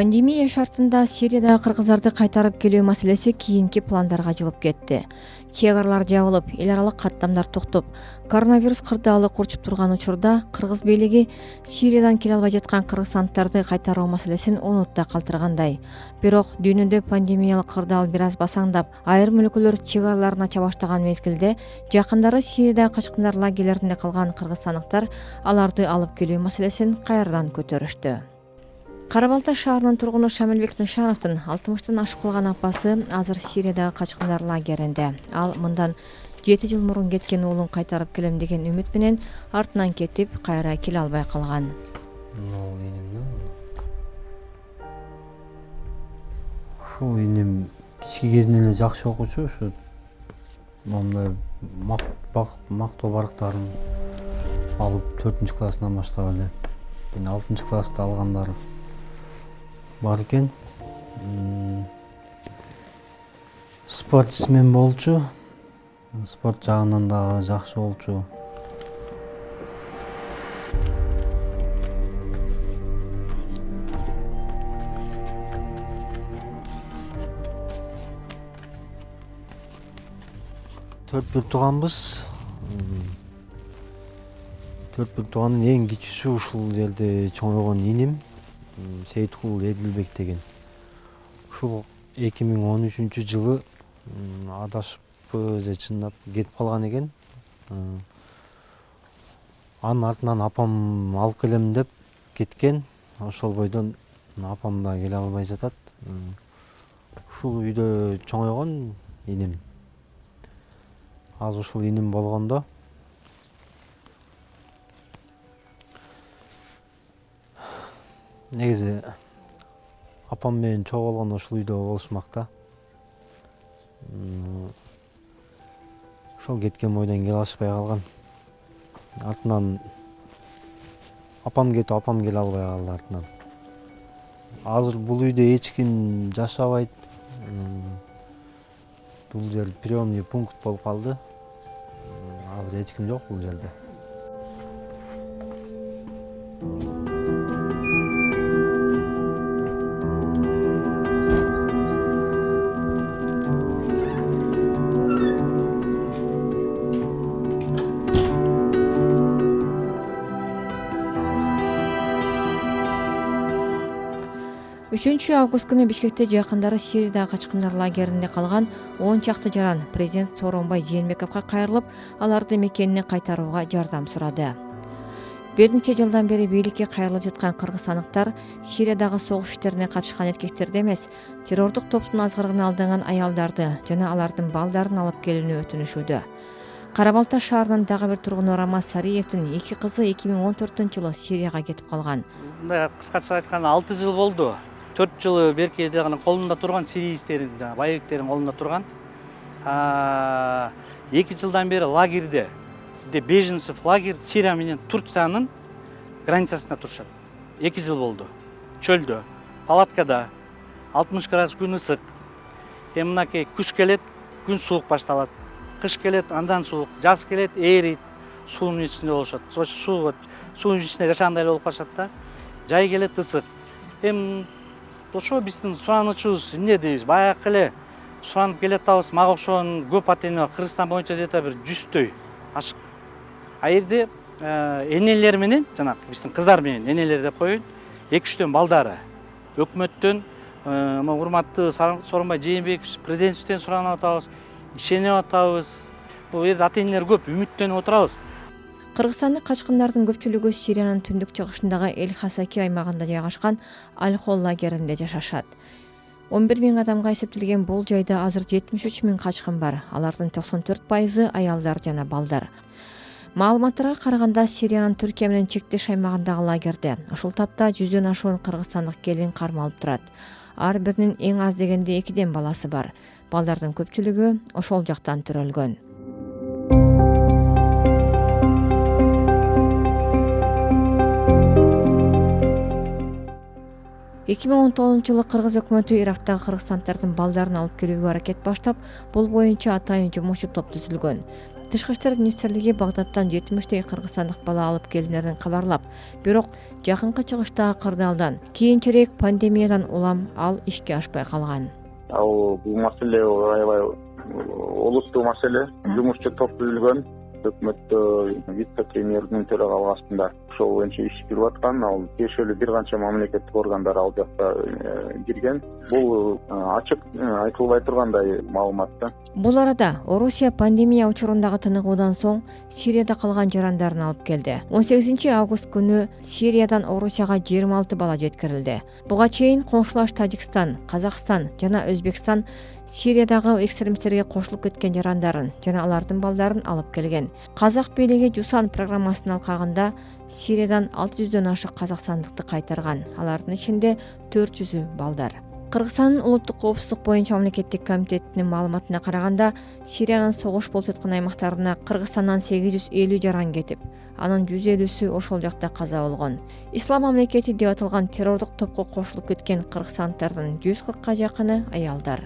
Пандемия шартында Сириядагы кыргыздарды кайтарып келүү маселеси кийинки пландарга жылып кетти. Чек-аралар жабылып, эл аралык каттамдар токтоп, коронавирус кырдаалы курчуп турган учурда кыргыз бийлиги Сириядан келе албай жаткан кыргызстандыктарды кайтаруу маселесин унутта калтыргандай. Бирок дүйнөдө пандемиялык кырдаал бир аз басаңдап, айрым өлкөлөр чек-араларын ача баштаган мезгилде жакындары Сириядагы качкындар лагерлеринде калган кыргызстандыктар аларды алып келүү маселесин кайрадан көтөрүштү. Кара Балта шаарынын тургуну Шамилбек Нышановдун 60тан ашып калган апасы азыр Сириядагы качкындар лагеринде. Ал мындан 7 жыл мурун кеткен уулун кайтарып келем деген үмүт менен артынан кетип, кайра келе албай калган. Ушул инем кички кезинен эле жакшы окуучу, ушу мындай мактоо барактарын алып 4-класстан баштап эле 6-класста алгандар бар экен. Спортсмен болчу. Спорт жагынан дагы жакшы болчу. Төрт бир тууганбыз. Төрт бир тууганын эң кичүүсү ушул жерде чоңойгон иним Сейиткул Эдилбек деген. Ушул 2013 жылы адашып же чындап кетип калган экен. Анын артынан апам алып келем деп кеткен. Ошол бойдон апам да келе албай жатат. Ушул үйдө чоңойгон иним. Азыр ушул иним болгондо негизи апам менен чогуу болгондо ушул үйдө болушмак да. Ошол кеткен бойдон келе алышпай калган. Артынан апам кетип, апам келе албай калды артынан. Азыр бул үйдө эч ким жашабайт. Бул жер приемный пункт болуп калды. Азыр эч ким жок бул жерде. Август күнү Бишкекте жакындары Сириядагы качкындар лагеринде калган 10 чакты жаран президент Сооронбай Жээнбековго кайрылып, аларды мекенине кайтарууга жардам сурады. Бир нече жылдан бери бийликке кайрылып жаткан кыргызстандыктар Сириядагы согуш иштерине катышкан эркектерди эмес, террордук топтун азгырыгына алданган аялдарды жана алардын балдарын алып келүүнү өтүнүшүүдө. Кара Балта шаарынын дагы бир тургуну Рамаз Сариевдин 2 кызы 2014-жылы Сирияга кетип калган. Кыскача айтканда 6 жыл болду. 4 жылы берки колунда турган сирийсктердин, боевиктердин колунда турган. 2 жылдан бери лагерде, беженцев лагерь Сирия менен Турциянын границасында турушат. 2 жыл болду. Чөлдө, палаткада 60 градус күн ысык. Мынакей күз келет, күн суук башталат. Кыш келет, андан суук, жаз келет, эрийт, суунун ичинде болушат. Суунун ичинде жашагандай болуп калышат да. Жай келет, ысык. Ошо биздин суранычыбыз эмне дейбиз? Баягы эле суранып келе атабыз. Мага окшогон көп ата-эне Кыргызстан боюнча жета бир 100той ашык. Жерде энелер менен, жанагы биздин кыздар менен энелер деп коеюн, 2-3төн балдары. Өкмөттөн, урматтуу Сооронбай Жээнбеков президенттиктен суранып атабыз, ишенип атабыз. Бул жерде ата-энелер көп үмүттөнүп отурабыз. Кыргызстандык качкындардын көпчүлүгү Сириянын түндүк чыгышындагы Эль-Хасаки аймагында жайгашкан Аль-Хол лагеринде жашашат. 11 000 адамга эсептелген бул жайда азыр 73 000 качкын бар. Алардын 94% аялдар жана балдар. Маалыматтарга караганда Сириянын Түркия менен чектеш аймагындагы лагерде ушул тапта 100дөн ашуун кыргызстандык келин кармалып турат. Ар биринин эң аз дегенде 2ден баласы бар. Балдардын көпчүлүгү ошол жактан төрөлгөн. 2019-жылы Кыргыз өкмөтү Ирактагы кыргызстандардын балдарын алып келүүгө аракет баштап, бул боюнча атайын жумушчу топ түзүлгөн. Тышкы иштер министрлиги Багдадтан 70 кыргызстандык бала алып келинерин кабарлап, бирок жакынкы чыгыштагы кырдаалдан кийинчерээк пандемиядан улам ал ишке ашпай калган. Бул маселе аябай олуттуу маселе. Жумушчу топ түзүлгөн. Өкмөттө вице-премьердин төрагалыгы астында ошол боюнча иш жүрүп аткан. Ал тиешелүү бир канча мамлекеттик органдар ал жакта кирген. Бул ачык айтылбай тургандай маалымат да. Бул арада Орусия пандемия учурундагы тыныгуудан соң Сирияда калган жарандарын алып келди. 18 август күнү Сириядан Орусияга 26 бала жеткирилди. Буга чейин коңшулаш Тажикстан, Казакстан жана Өзбекстан Сириядагы экстремисттерге кошулуп кеткен жарандарын жана алардын балдарын алып келген. Казак бийлиги Жусан программасынын алкагында Сириядан 600дөн ашык казакстандыкты кайтарган. Алардын ичинде 400-ü балдар. Кыргызстандын улуттук коопсуздук боюнча мамлекеттик комитетинин маалыматына караганда, Сириянын согуш болуп жаткан аймактарына Кыргызстандан 850 жаран кетип, анын 150-сү ошол жакта каза болгон. Ислам мамлекети деп аталган террордук топко кошулуп кеткен кыргызстандыктардын 140га жакыны аялдар.